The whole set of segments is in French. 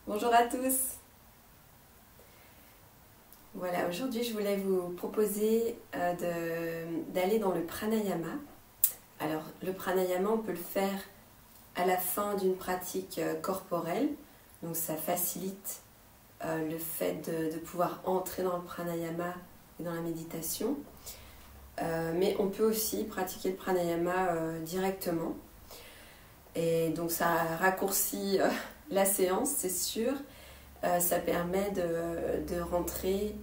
Bonjour à tous. Voilà, aujourd'hui je voulais vous proposer d'aller dans le pranayama. Alors le pranayama, on peut le faire à la fin d'une pratique corporelle, donc ça facilite le fait de pouvoir entrer dans le pranayama et dans la méditation. Mais on peut aussi pratiquer le pranayama directement. Et donc ça raccourcit la séance, c'est sûr. Ça permet de rentrer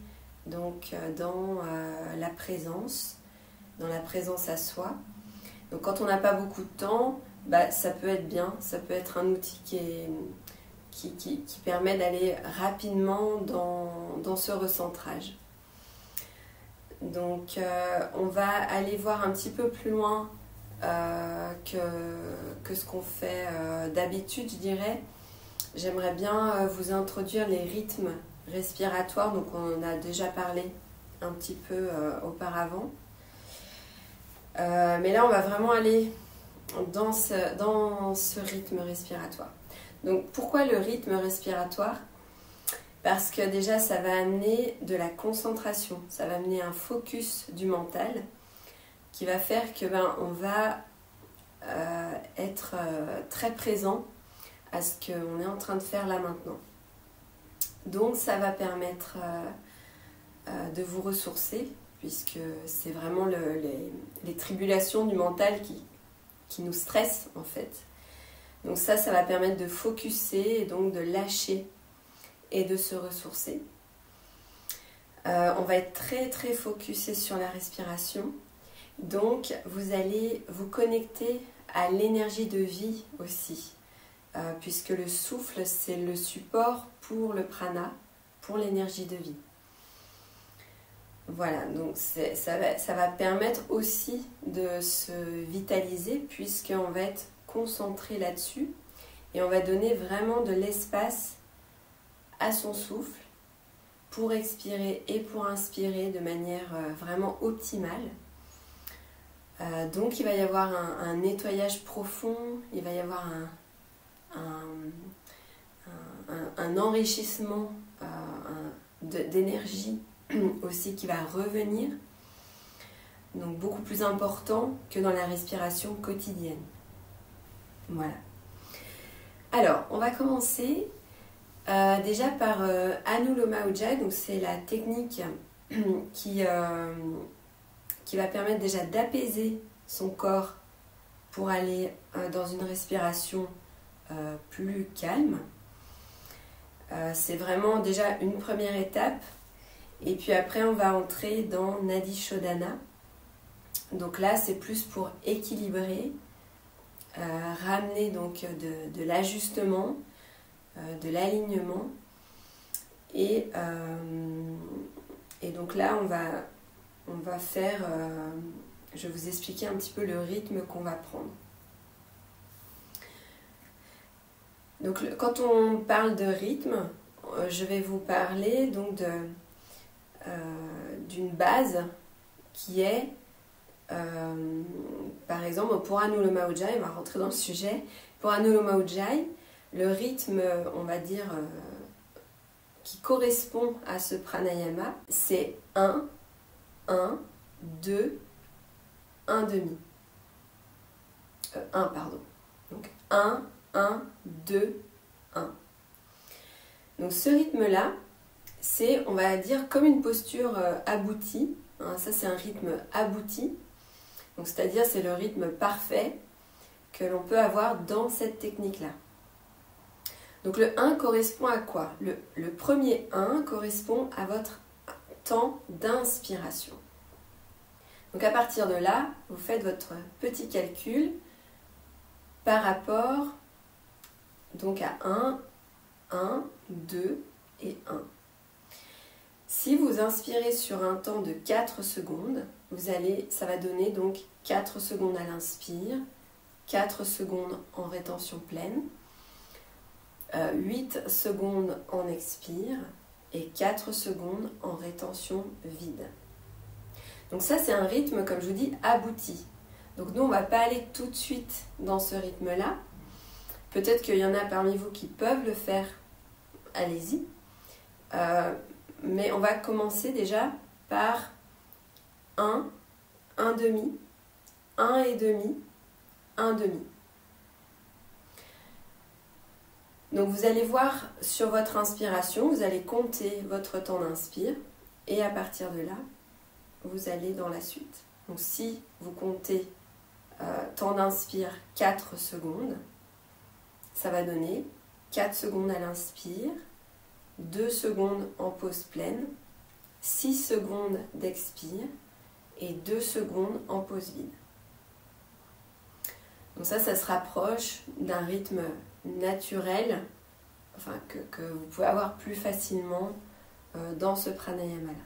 donc, dans la présence à soi. Donc quand on n'a pas beaucoup de temps, ça peut être bien, ça peut être un outil qui permet d'aller rapidement dans ce recentrage. Donc on va aller voir un petit peu plus loin que ce qu'on fait d'habitude, je dirais. J'aimerais bien vous introduire les rythmes respiratoires, donc on en a déjà parlé un petit peu auparavant. Mais là, on va vraiment aller dans ce rythme respiratoire. Donc pourquoi le rythme respiratoire ? Parce que déjà, ça va amener de la concentration, ça va amener un focus du mental qui va faire que on va être très présent à ce qu'on est en train de faire là maintenant. Donc ça va permettre de vous ressourcer, puisque c'est vraiment les tribulations du mental qui nous stressent en fait. Donc ça va permettre de focuser et donc de lâcher et de se ressourcer. On va être très très focusé sur la respiration. Donc vous allez vous connecter à l'énergie de vie aussi. Puisque le souffle, c'est le support pour le prana, pour l'énergie de vie. Voilà, donc ça va permettre aussi de se vitaliser, puisqu'on va être concentré là-dessus, et on va donner vraiment de l'espace à son souffle, pour expirer et pour inspirer de manière vraiment optimale. Donc il va y avoir un nettoyage profond, il va y avoir un enrichissement d'énergie aussi qui va revenir, donc beaucoup plus important que dans la respiration quotidienne. Voilà. Alors, on va commencer déjà par Anuloma Ujjayi, donc c'est la technique qui va permettre déjà d'apaiser son corps pour aller dans une respiration plus calme. C'est vraiment déjà une première étape, et puis après on va entrer dans Nadi Shodhana. Donc là c'est plus pour équilibrer, ramener donc de l'ajustement, de l'alignement, et donc là on va faire, je vais vous expliquer un petit peu le rythme qu'on va prendre. Donc quand on parle de rythme, je vais vous parler donc d'une base qui est, par exemple, pour Anuloma Ujjayi, on va rentrer dans le sujet. Pour Anuloma Ujjayi, le rythme, on va dire, qui correspond à ce pranayama, c'est 1, 1, 2, 1 demi. 1, pardon. Donc 1, 1, 2, 1. Donc ce rythme-là, c'est, on va dire, comme une posture aboutie. Ça, c'est un rythme abouti. Donc c'est-à-dire, c'est le rythme parfait que l'on peut avoir dans cette technique-là. Donc le 1 correspond à quoi ? Le premier 1 correspond à votre temps d'inspiration. Donc à partir de là, vous faites votre petit calcul par rapport donc à 1, 1, 2 et 1. Si vous inspirez sur un temps de 4 secondes, ça va donner donc 4 secondes à l'inspire, 4 secondes en rétention pleine, 8 secondes en expire et 4 secondes en rétention vide. Donc ça, c'est un rythme, comme je vous dis, abouti. Donc nous, on ne va pas aller tout de suite dans ce rythme-là. Peut-être qu'il y en a parmi vous qui peuvent le faire allez-y. Mais on va commencer déjà par 1, 1 demi, 1 et demi, 1 demi. Donc vous allez voir sur votre inspiration, vous allez compter votre temps d'inspire et à partir de là, vous allez dans la suite. Donc si vous comptez temps d'inspire 4 secondes, ça va donner 4 secondes à l'inspire, 2 secondes en pause pleine, 6 secondes d'expire et 2 secondes en pause vide. Donc ça se rapproche d'un rythme naturel, enfin que vous pouvez avoir plus facilement dans ce pranayama-là.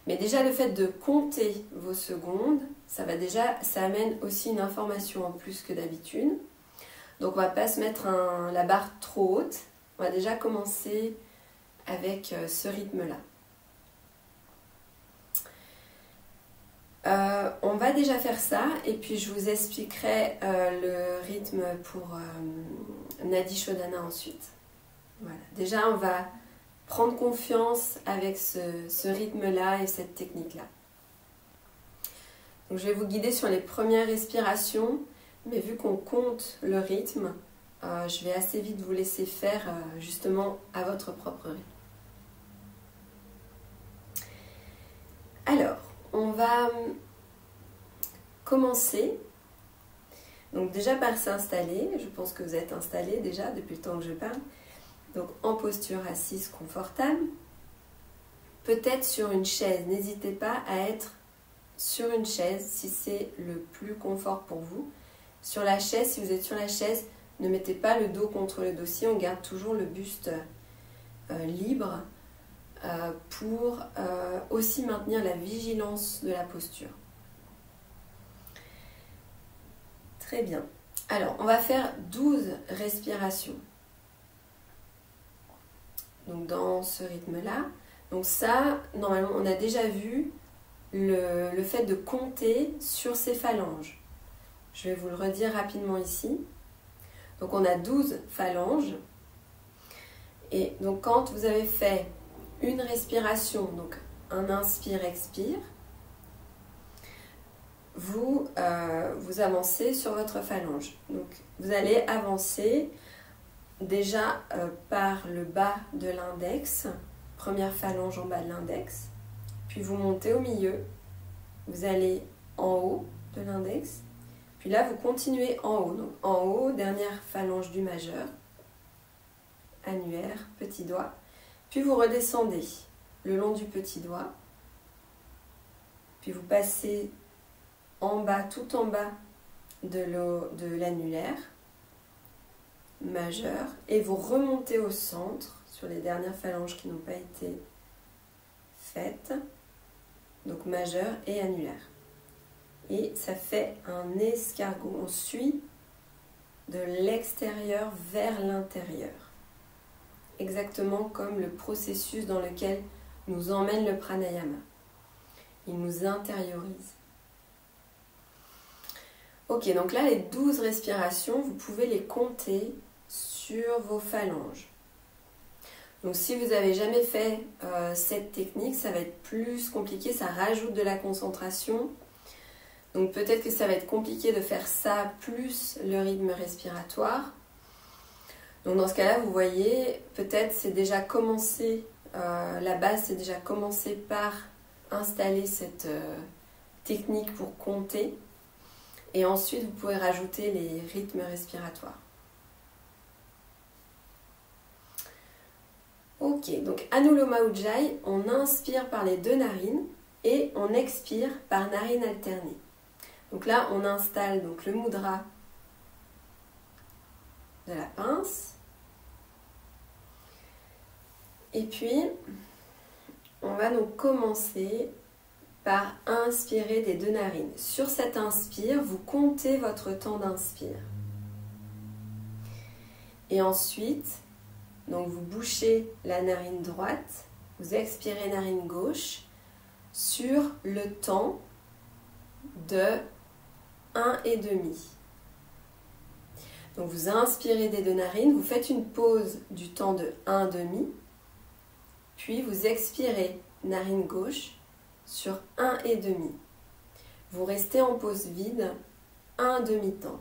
Mais déjà le fait de compter vos secondes, ça amène aussi une information en plus que d'habitude. Donc on ne va pas se mettre la barre trop haute, on va déjà commencer avec ce rythme-là. On va déjà faire ça et puis je vous expliquerai le rythme pour Nadi Shodhana ensuite. Voilà. Déjà, on va prendre confiance avec ce rythme-là et cette technique-là. Donc, je vais vous guider sur les premières respirations, mais vu qu'on compte le rythme, je vais assez vite vous laisser faire justement à votre propre rythme. Alors, on va commencer. Donc déjà par s'installer, je pense que vous êtes installé déjà depuis le temps que je parle. Donc en posture assise confortable, peut-être sur une chaise. N'hésitez pas à être sur une chaise si c'est le plus confort pour vous. Sur la chaise, si vous êtes sur la chaise, ne mettez pas le dos contre le dossier, on garde toujours le buste libre pour aussi maintenir la vigilance de la posture. Très bien. Alors, on va faire 12 respirations. Donc, dans ce rythme-là. Donc ça, normalement, on a déjà vu le fait de compter sur ses phalanges. Je vais vous le redire rapidement ici. Donc, on a 12 phalanges. Et donc, quand vous avez fait une respiration, donc un inspire-expire, vous avancez sur votre phalange. Donc, vous allez avancer déjà par le bas de l'index, première phalange en bas de l'index, puis vous montez au milieu, vous allez en haut de l'index, puis là vous continuez en haut. Donc, en haut, dernière phalange du majeur, annulaire, petit doigt, puis vous redescendez le long du petit doigt, puis vous passez en bas, tout en bas de l'annulaire majeur et vous remontez au centre sur les dernières phalanges qui n'ont pas été faites, donc majeur et annulaire. Et ça fait un escargot, on suit de l'extérieur vers l'intérieur, exactement comme le processus dans lequel nous emmène le pranayama. Il nous intériorise. Ok, donc là, les 12 respirations, vous pouvez les compter sur vos phalanges. Donc si vous n'avez jamais fait cette technique, ça va être plus compliqué, ça rajoute de la concentration. Donc peut-être que ça va être compliqué de faire ça plus le rythme respiratoire. Donc dans ce cas-là, vous voyez, peut-être c'est déjà commencé, la base c'est déjà commencé par installer cette technique pour compter. Et ensuite, vous pouvez rajouter les rythmes respiratoires. Ok, donc Anuloma Ujjayi, on inspire par les deux narines et on expire par narine alternée. Donc là, on installe donc le mudra de la pince. Et puis, on va donc commencer par inspirer des deux narines. Sur cet inspire, vous comptez votre temps d'inspire. Et ensuite, donc vous bouchez la narine droite, vous expirez narine gauche sur le temps de 1,5. Donc vous inspirez des deux narines, vous faites une pause du temps de 1,5, puis vous expirez narine gauche sur 1,5. Vous restez en pause vide 1,5 temps.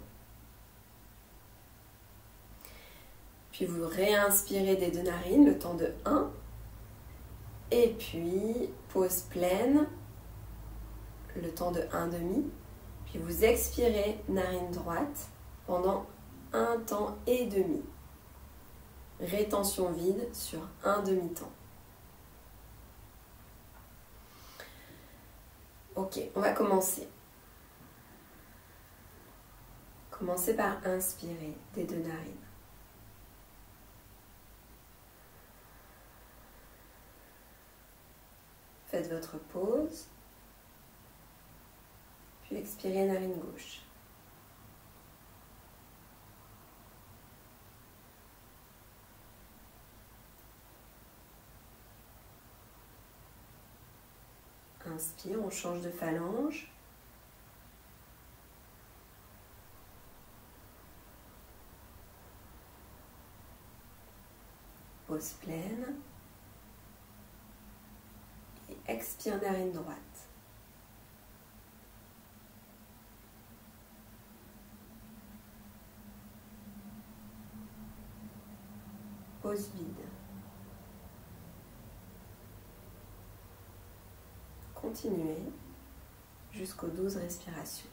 Puis vous réinspirez des deux narines le temps de 1. Et puis pause pleine le temps de 1,5. Puis vous expirez narine droite pendant 1,5 temps. Rétention vide sur 1,5 temps. Ok, on va commencer. Commencez par inspirer des deux narines. Faites votre pause. Puis expirez narine gauche. Inspire, on change de phalange. Pause pleine. Et expire narine droite. Pause vide. Continuez jusqu'aux 12 respirations.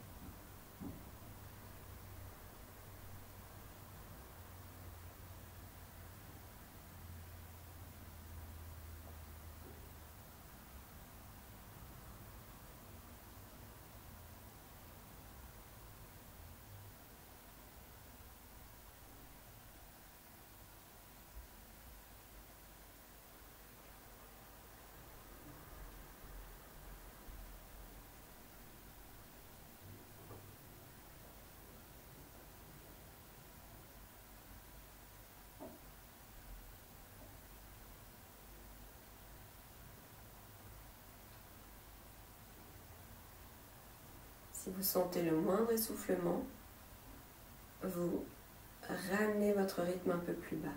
Si vous sentez le moindre essoufflement, vous ramenez votre rythme un peu plus bas.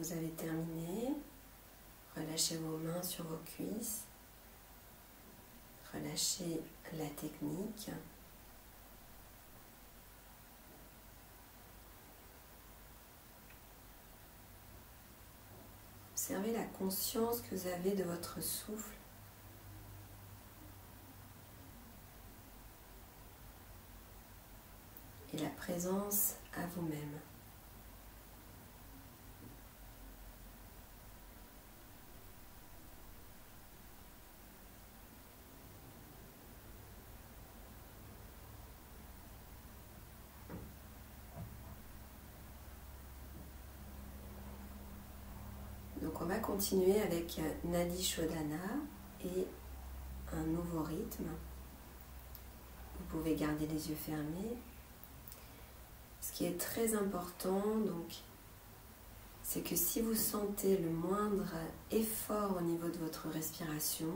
vous avez terminé, relâchez vos mains sur vos cuisses, relâchez la technique. Observez la conscience que vous avez de votre souffle. Et la présence à vous-même. Donc on va continuer avec Nadi Shodhana et un nouveau rythme. Vous pouvez garder les yeux fermés. Ce qui est très important, donc, c'est que si vous sentez le moindre effort au niveau de votre respiration,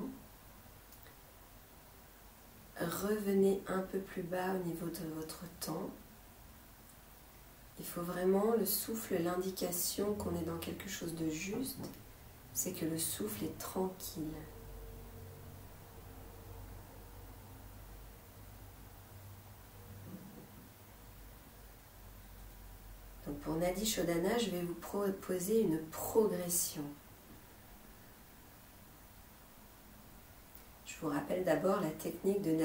revenez un peu plus bas au niveau de votre temps. Il faut vraiment, le souffle, l'indication qu'on est dans quelque chose de juste, c'est que le souffle est tranquille. Donc pour Nadi Shodhana, je vais vous proposer une progression. Je vous rappelle d'abord la technique de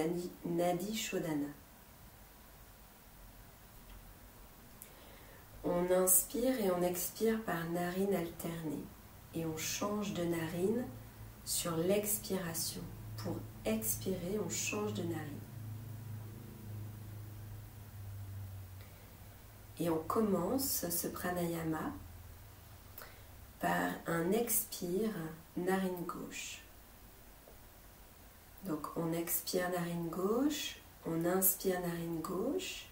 Nadi Shodhana. On inspire et on expire par narine alternée. Et on change de narine sur l'expiration. Pour expirer, on change de narine. Et on commence ce pranayama par un expire narine gauche. Donc on expire narine gauche, on inspire narine gauche,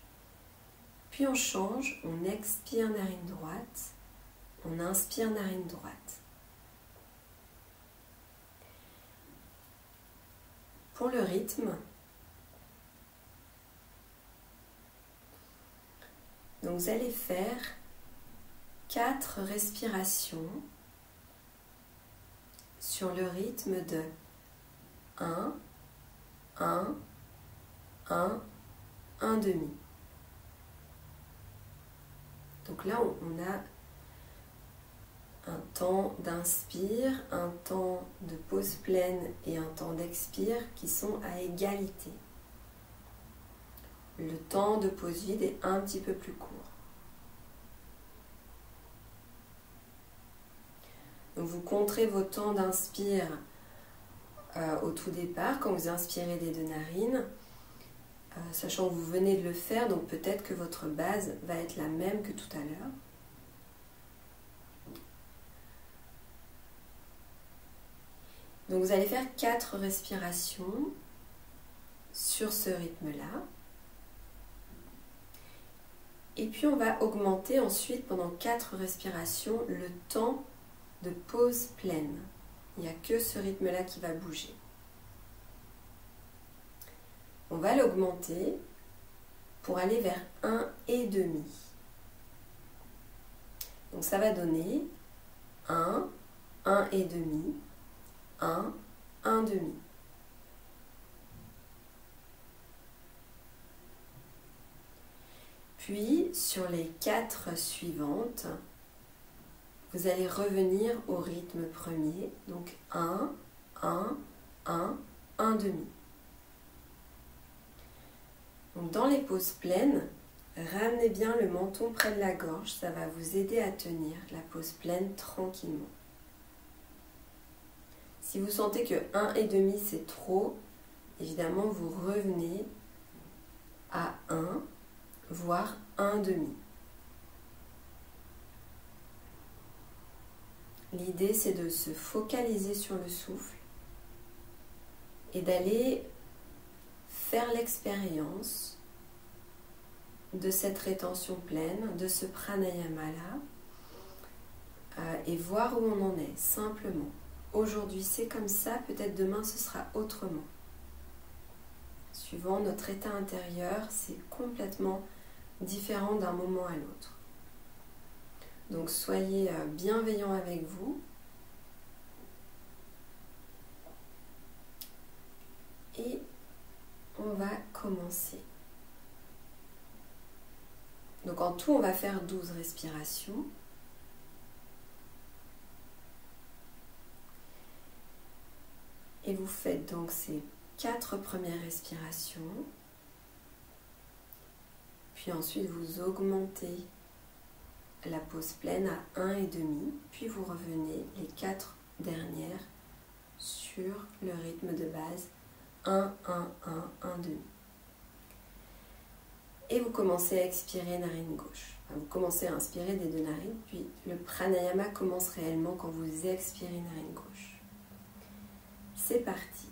puis on change, on expire narine droite, on inspire narine droite. Pour le rythme, donc vous allez faire 4 respirations sur le rythme de 1, 1, 1, 1 demi. Donc là, on a un temps d'inspire, un temps de pause pleine et un temps d'expire qui sont à égalité. Le temps de pause vide est un petit peu plus court. Donc vous compterez vos temps d'inspire au tout départ, quand vous inspirez des 2 narines, sachant que vous venez de le faire, donc peut-être que votre base va être la même que tout à l'heure. Donc vous allez faire 4 respirations sur ce rythme-là. Et puis on va augmenter ensuite pendant 4 respirations le temps de pause pleine. Il n'y a que ce rythme-là qui va bouger. On va l'augmenter pour aller vers 1,5. Donc ça va donner 1, 1,5, 1, 1,5. Puis, sur les 4 suivantes, vous allez revenir au rythme premier. Donc 1, 1, 1, 1,5. Donc dans les pauses pleines, ramenez bien le menton près de la gorge. Ça va vous aider à tenir la pause pleine tranquillement. Si vous sentez que 1,5 c'est trop, évidemment vous revenez à 1, voire 1,5. L'idée c'est de se focaliser sur le souffle et d'aller faire l'expérience de cette rétention pleine, de ce pranayama-là et voir où on en est, simplement. Aujourd'hui c'est comme ça, peut-être demain ce sera autrement. Suivant notre état intérieur, c'est complètement différent d'un moment à l'autre. Donc soyez bienveillants avec vous. Et on va commencer. Donc en tout, on va faire 12 respirations. Et vous faites donc ces 4 premières respirations. Puis ensuite, vous augmentez la pause pleine à 1,5. Puis vous revenez les 4 dernières sur le rythme de base 1, 1, 1, 1, demi. Et vous commencez à expirer narine gauche. Enfin, vous commencez à inspirer des 2 narines, puis le pranayama commence réellement quand vous expirez narine gauche. C'est parti.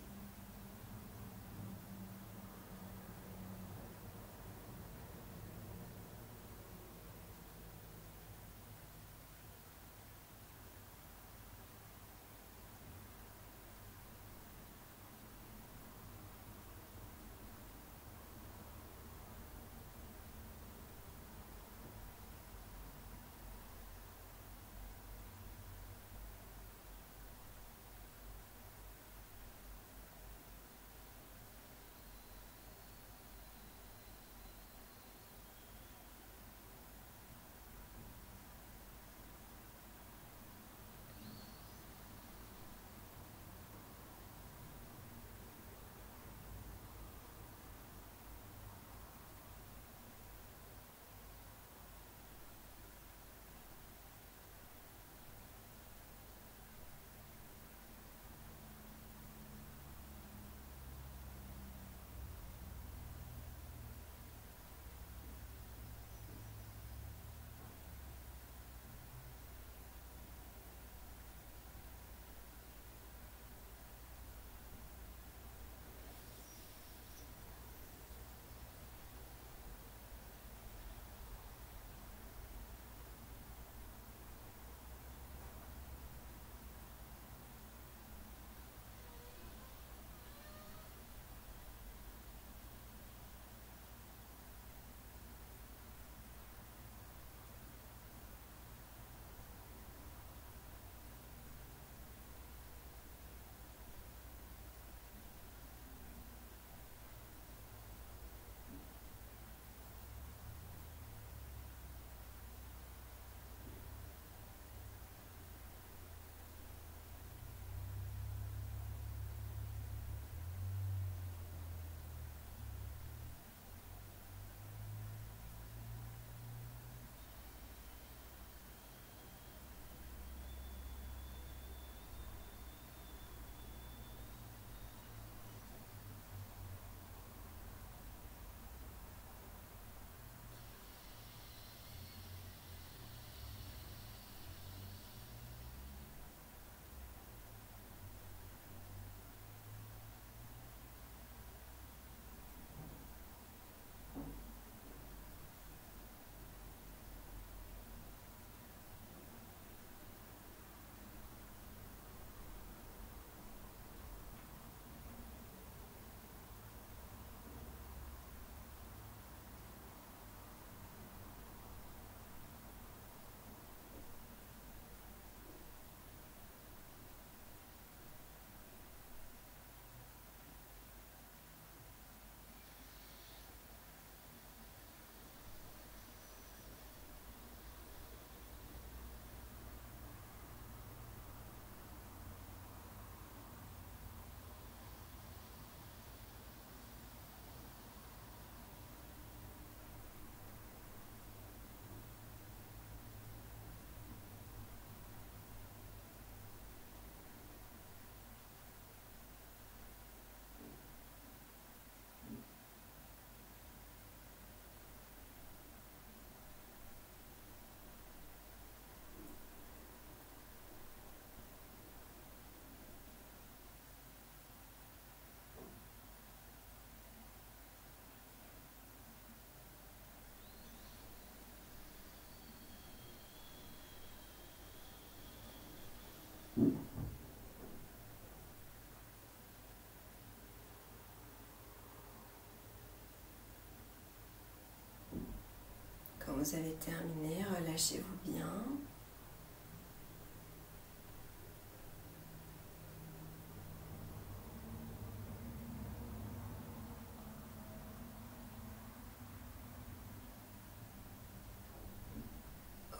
vous avez terminé, relâchez-vous bien.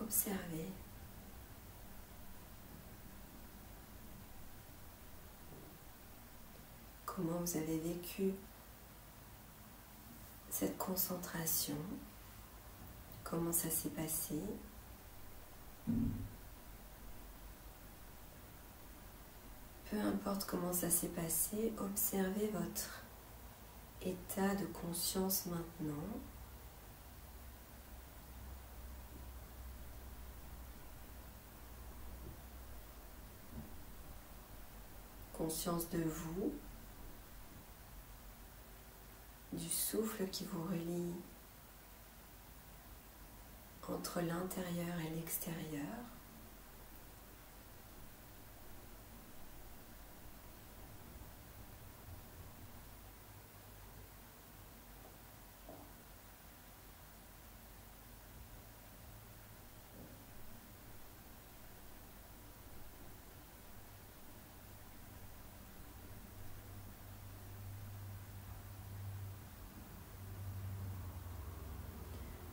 Observez. Comment vous avez vécu cette concentration, comment ça s'est passé. Peu importe comment ça s'est passé, observez votre état de conscience maintenant. Conscience de vous, du souffle qui vous relie entre l'intérieur et l'extérieur.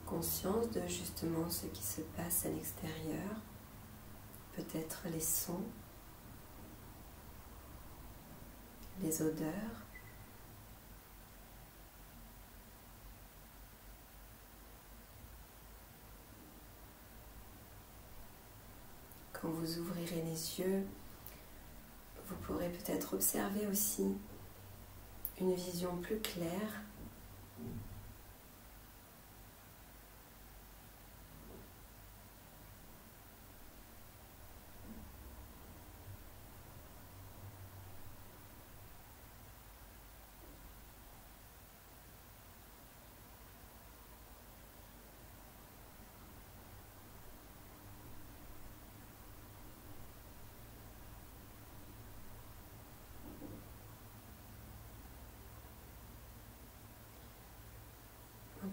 Conscience de justement ce qui se passe à l'extérieur, peut-être les sons, les odeurs. Quand vous ouvrirez les yeux, vous pourrez peut-être observer aussi une vision plus claire.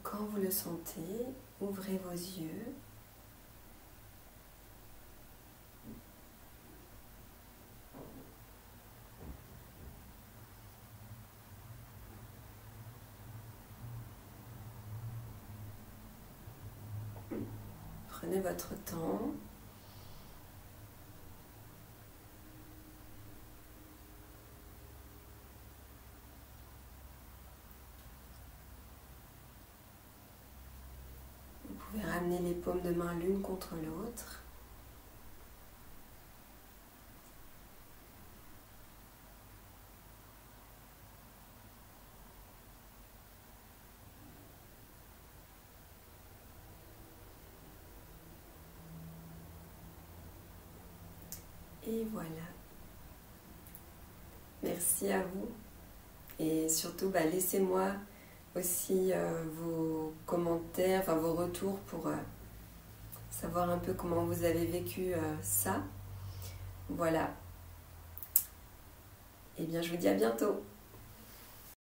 Quand vous le sentez, ouvrez vos yeux. Prenez votre temps. Vous pouvez ramener les paumes de main l'une contre l'autre. Et voilà. Merci à vous. Et surtout, laissez-moi aussi vos commentaires, enfin vos retours pour savoir un peu comment vous avez vécu ça. Voilà. Et bien, je vous dis à bientôt.